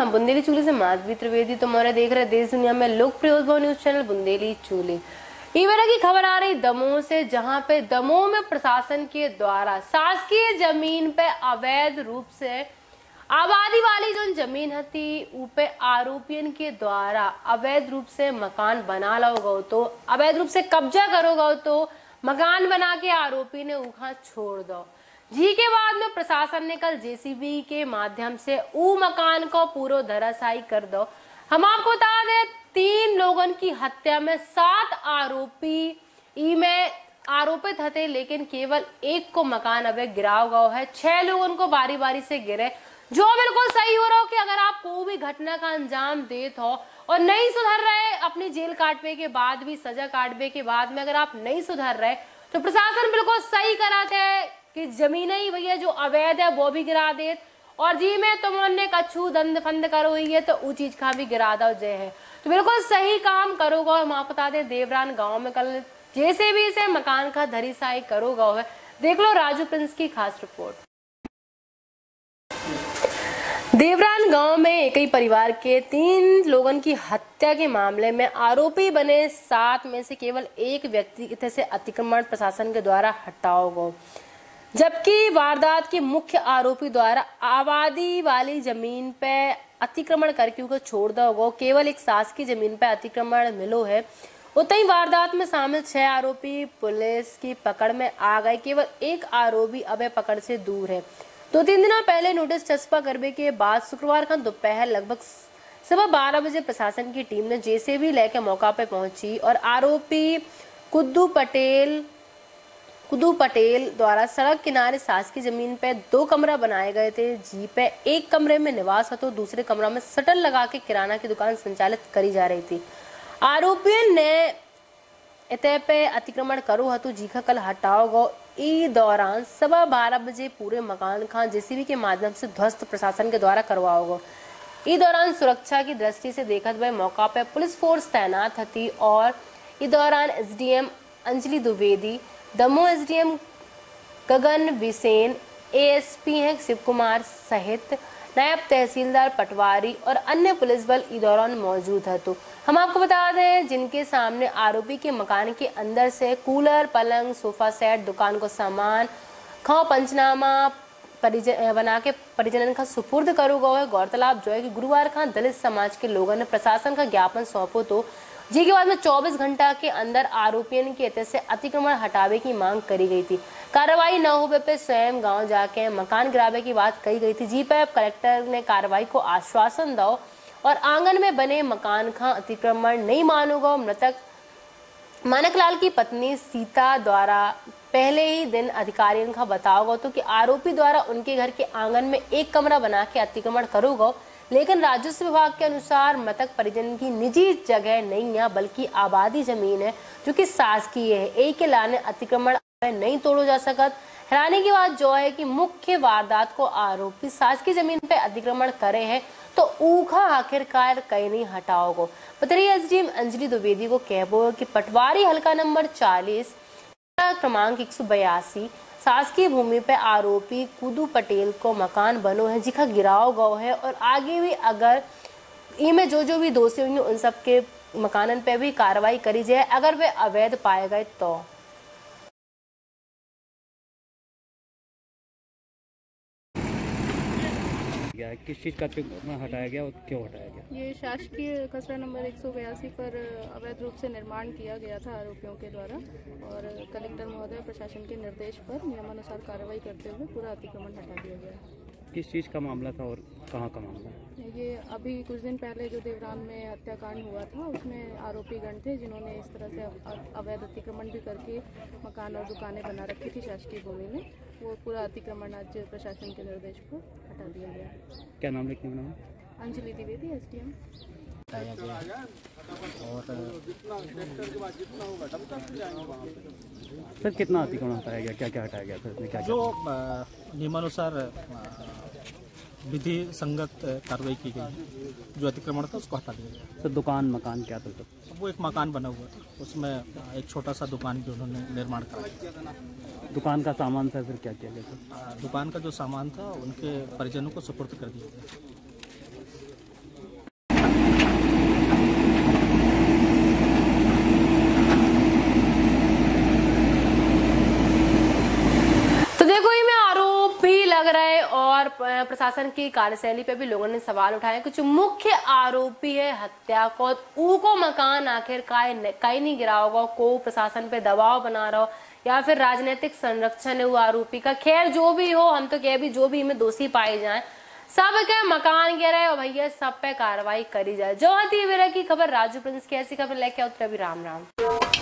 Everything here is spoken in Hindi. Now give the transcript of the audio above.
मैं बुंदेली चूली से माधवी त्रिवेदी। तो मोरे देख रहे देश दुनिया में लोकप्रिय उद्भव न्यूज चैनल बुंदेली चूली। ईवेरा की खबर आ रही दमोह से, जहां पे दमोह में प्रशासन के द्वारा शासकीय जमीन पे अवैध रूप से आबादी वाली जो जमीन हती ऊपे आरोपियन के द्वारा अवैध रूप से मकान बना लो गो, तो अवैध रूप से कब्जा करो गो, तो मकान बना के आरोपी ने उखा छोड़ दो। जी के बाद में प्रशासन ने कल जेसीबी के माध्यम से ऊ मकान को पूरा धराशायी कर दो। हम आपको बता दें 3 लोगों की हत्या में 7 आरोपी में आरोपित थे, लेकिन केवल 1 को मकान अबे गिराव गया है। 6 लोगों को बारी बारी से गिरे, जो बिल्कुल सही हो रहा हो कि अगर आप कोई भी घटना का अंजाम देते हो और नहीं सुधर रहे, अपनी जेल काटने के बाद भी, सजा काटने के बाद में अगर आप नहीं सुधर रहे, तो प्रशासन बिल्कुल सही कराते है कि जमीन ही भैया जो अवैध है वो भी गिरा दे, और जी में तुमने कछु दंड फंद करो हुई है तो वो चीज का भी गिरा दो जय है। तो बिल्कुल सही काम करोगा। हम आपको बता दें देवरान गांव में कल जैसे भी इसे मकान का धराशायी करोगा है। देख लो राजू प्रिंस की खास रिपोर्ट। देवरान गांव में एक ही परिवार के 3 लोगों की हत्या के मामले में आरोपी बने 7 में से केवल 1 व्यक्ति से अतिक्रमण प्रशासन के द्वारा हटाओ गो, जबकि वारदात के मुख्य आरोपी द्वारा आबादी वाली जमीन पे अतिक्रमण करके उसको छोड़ दो गो। केवल एक शासकीय जमीन पे अतिक्रमण मिलो है। उतनी वारदात में शामिल 6 आरोपी पुलिस की पकड़ में आ गए। केवल 1 आरोपी अबे पकड़ से दूर है। 2-3 दिन पहले नोटिस चस्पा करने के बाद शुक्रवार का दोपहर लगभग 12:15 बजे प्रशासन की टीम ने जेसीबी लेकर मौका पे पहुंची और आरोपी कुद्दू पटेल द्वारा सड़क किनारे शासकीय जमीन पे 2 कमरा बनाए गए थे। जी पे एक कमरे में निवास तो दूसरे कमरा में शटर लगा के किराना की दुकान संचालित करी जा रही थी। आरोपियों ने इतने पे अतिक्रमण करो हतु जीखा कल हटाओ गो। ई दौरान 12:15 बजे पूरे मकान का जेसीबी के माध्यम से ध्वस्त प्रशासन के द्वारा करवाओ गो। ई दौरान सुरक्षा की दृष्टि से देखत हुए मौका पे पुलिस फोर्स तैनात थी और ई दौरान एसडीएम अंजलि द्विवेदी, दमोह एसडीएम गगन बिसेन, एएसपी हैं शिव कुमार सहित नायब तहसीलदार पटवारी और अन्य पुलिस बल इस दौरान मौजूद है। तो हम आपको बता दें जिनके सामने आरोपी के मकान के अंदर से कूलर, पलंग, सोफा सेट, दुकान को सामान खाओ पंचनामा बना के परिजनन का सुपुर्द करो गो है। गौरतलब जो है कि गुरुवार का दलित समाज के लोगों ने प्रशासन का ज्ञापन सौंपो, तो जी के बाद में 24 घंटा के अंदर आरोपियों के एते से अतिक्रमण हटावे की मांग करी गई थी। कार्रवाई न होने पे स्वयं गांव जाके मकान गिरावे की बात कही गई थी। जी पे कलेक्टर ने कार्रवाई को आश्वासन दो और आंगन में बने मकान का अतिक्रमण नहीं मानूगा। मृतक मानकलाल की पत्नी सीता द्वारा पहले ही दिन अधिकारियों का बताओ गो तो कि आरोपी द्वारा उनके घर के आंगन में एक कमरा बना के अतिक्रमण करोगा, लेकिन राजस्व विभाग के अनुसार मृतक परिजन की निजी जगह नहीं है बल्कि आबादी जमीन है जो कि शासकीय है। एक के लाने अतिक्रमण नहीं तोड़ो जा सकत। हैरानी की बात जो है कि मुख्य वारदात को आरोपी शासकीय जमीन पे अतिक्रमण करे हैं, तो ऊखा आखिरकार कहीं नहीं हटाओगो। पत्री एसडीएम अंजलि द्विवेदी को कहबो कि पटवारी हल्का नंबर 40 क्रमांक 182 शासकीय भूमि पे आरोपी कुद्दू पटेल को मकान बनो है जिखा गिराव गौ है, और आगे भी अगर इनमें जो भी दोषी होंगे उन सब के मकानन पे भी कार्रवाई करी जाए अगर वे अवैध पाए गए तो। किस चीज़ का हटाया गया और क्यों हटाया गया? ये शासकीय खसरा नंबर 182 पर अवैध रूप से निर्माण किया गया था आरोपियों के द्वारा, और कलेक्टर महोदय प्रशासन के निर्देश पर नियमानुसार कार्रवाई करते हुए पूरा अतिक्रमण हटा दिया गया। किस चीज़ का मामला था और कहाँ का मामला? ये अभी कुछ दिन पहले जो देवरान में हत्याकांड हुआ था उसमें आरोपी गण थे जिन्होंने इस तरह से अवैध अतिक्रमण भी करके मकान और दुकानें बना रखी थी शासकीय भूमि में। वो पूरा अतिक्रमण आज प्रशासन के निर्देश पर हटा दिया गया। क्या नाम लिखने में? अंजलि द्विवेदी एसडीएम। सर कितना अतिक्रमण हटाया गया, क्या क्या हटाया गया सर? क्या जो नियमानुसार विधि संगत कार्रवाई की गई, जो अतिक्रमण था उसको हटा दिया गया। सर दुकान मकान क्या था सर? वो एक मकान बना हुआ था, उसमें एक छोटा सा दुकान भी उन्होंने निर्माण कराया। दुकान का सामान था, फिर क्या किया गया सर? दुकान का जो सामान था उनके परिजनों को सुपुर्द कर दिया गया। गए और प्रशासन की कार्यशैली पे भी लोगों ने सवाल उठाए। कुछ मुख्य आरोपी है हत्या को, ऊको मकान आखिर कहीं नहीं गिरा होगा, को प्रशासन पे दबाव बना रहा हो या फिर राजनीतिक संरक्षण है वो आरोपी का। खैर जो भी हो, हम तो कह भी जो भी इनमें दोषी पाए जाएं, सब के मकान गिरे और भैया सब पे कार्रवाई करी जाए। जो होती है की खबर राजू प्रिंस की, ऐसी खबर लेके आते रवि। राम राम।